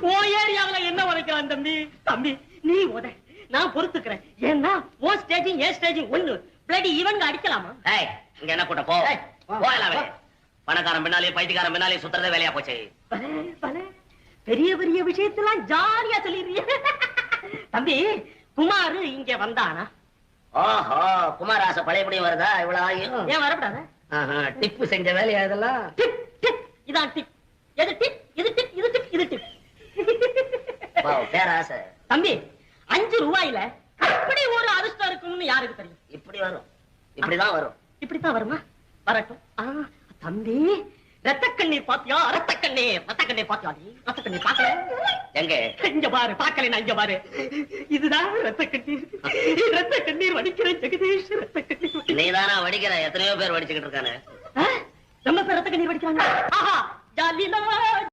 ஓ ஏரியாவுல என்ன உரைக்கிறான் தம்பி? தம்பி நீ உத, நான் பொறுத்துக்கிறேன். ஏன்னா ஓ ஸ்டேஜிங் ஏ ஸ்டேஜிங் ஒண்ணு. பிளடி இவங்க அடிக்கலாமா? இங்க என்ன கூட்ட போ. பணக்காரன் பின்னாலே பைத்தியக்காரன் பின்னாலே சுத்துறதே வேலையா போச்சு. பெரிய பெரிய விஷயத்தெல்லாம் ஜாலியா சொல்லிடுறிய. தம்பி குமாரு இங்க வந்தானா? ஓஹோ, குமாராச பழையபடியும் வருதா? இவ்வளவு ஆகியும் ஏன் வரப்படாத? டிப்பு செஞ்ச வேலையா இதெல்லாம்? இதான் டிப். எது டிப்? இது டிப், இது டிப், இது டிப். பேராசை. தம்பி 5 ரூபாயில அப்படி ஒரு அதிர்ஷ்டம் இருக்கும்னு யாருக்கு தெரியும்? இப்படி வரும், இப்படிதான் வரும். இப்படித்தான் வருமா? வரட்டும். தம்பி ரத்த கண்ணீர் பாத்தியா? ரத்த கண்ணீர் பாத்தியா? ரத்த கண்ணீர் பாக்கல? எங்க? இங்க பாரு. பாக்கல, இங்க பாரு. இதுதான் ரத்த கண்ணீர். ரத்த கண்ணீர் வடிக்கிறேன் ஜெகதீஷ். ரத்த கண்ணீர் நீதானா வடிக்கிற? எத்தனையோ பேர் வடிச்சுக்கிட்டு இருக்கானே. நம்ம பேர் ரத்த கண்ணீர் வடிக்கிறாங்க. ஆஹா, ஜாலிலா